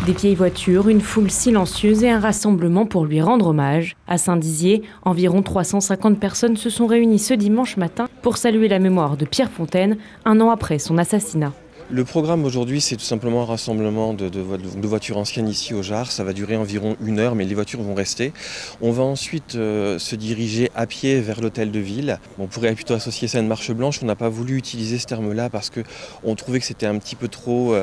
Des vieilles voitures, une foule silencieuse et un rassemblement pour lui rendre hommage. À Saint-Dizier, environ 350 personnes se sont réunies ce dimanche matin pour saluer la mémoire de Pierre Fontaine, un an après son assassinat. Le programme aujourd'hui, c'est tout simplement un rassemblement de voitures anciennes ici au Jard. Ça va durer environ 1 heure, mais les voitures vont rester. On va ensuite se diriger à pied vers l'hôtel de ville. On pourrait plutôt associer ça à une marche blanche. On n'a pas voulu utiliser ce terme-là parce qu'on trouvait que c'était un petit peu trop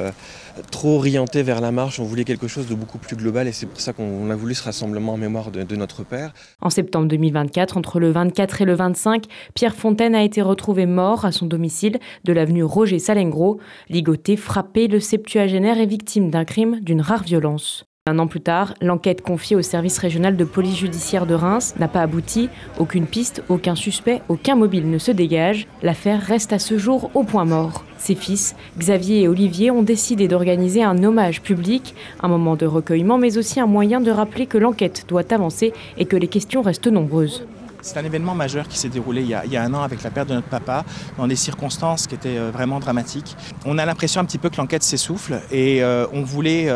orienté vers la marche. On voulait quelque chose de beaucoup plus global et c'est pour ça qu'on a voulu ce rassemblement en mémoire de notre père. En septembre 2024, entre le 24 et le 25, Pierre Fontaine a été retrouvé mort à son domicile de l'avenue Roger Salengro. Ligoté, frappé, le septuagénaire est victime d'un crime d'une rare violence. 1 an plus tard, l'enquête confiée au service régional de police judiciaire de Reims n'a pas abouti. Aucune piste, aucun suspect, aucun mobile ne se dégage. L'affaire reste à ce jour au point mort. Ses fils, Xavier et Olivier, ont décidé d'organiser un hommage public, un moment de recueillement, mais aussi un moyen de rappeler que l'enquête doit avancer et que les questions restent nombreuses. C'est un événement majeur qui s'est déroulé il y a 1 an avec la perte de notre papa, dans des circonstances qui étaient vraiment dramatiques. On a l'impression un petit peu que l'enquête s'essouffle et on voulait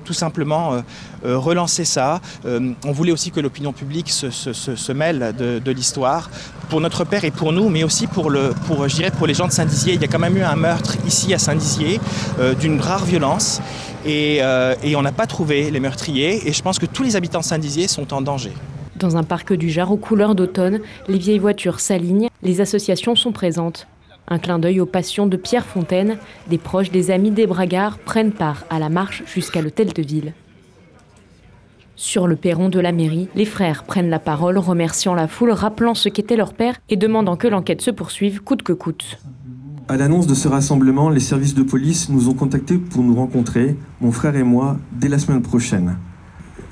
tout simplement relancer ça. On voulait aussi que l'opinion publique se mêle de l'histoire, pour notre père et pour nous, mais aussi pour les gens de Saint-Dizier. Il y a quand même eu un meurtre ici à Saint-Dizier, d'une rare violence, et on n'a pas trouvé les meurtriers. Et je pense que tous les habitants de Saint-Dizier sont en danger. Dans un parc du Jard aux couleurs d'automne, les vieilles voitures s'alignent, les associations sont présentes. Un clin d'œil aux passions de Pierre Fontaine, des proches, des amis, des bragards prennent part à la marche jusqu'à l'hôtel de ville. Sur le perron de la mairie, les frères prennent la parole, remerciant la foule, rappelant ce qu'était leur père et demandant que l'enquête se poursuive coûte que coûte. À l'annonce de ce rassemblement, les services de police nous ont contactés pour nous rencontrer, mon frère et moi, dès la semaine prochaine.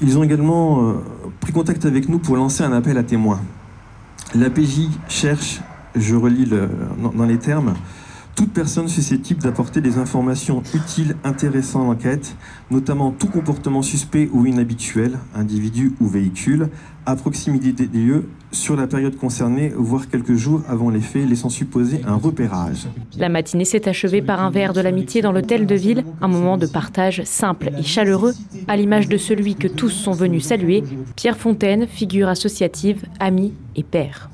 Ils ont également pris contact avec nous pour lancer un appel à témoins. L'APJ cherche, je relis dans les termes, toute personne susceptible d'apporter des informations utiles intéressant l'enquête, notamment tout comportement suspect ou inhabituel, individu ou véhicule, à proximité des lieux, sur la période concernée, voire quelques jours avant les faits, laissant supposer un repérage. La matinée s'est achevée par un verre de l'amitié dans l'hôtel de ville, un moment de partage simple et chaleureux, à l'image de celui que tous sont venus saluer, Pierre Fontaine, figure associative, ami et père.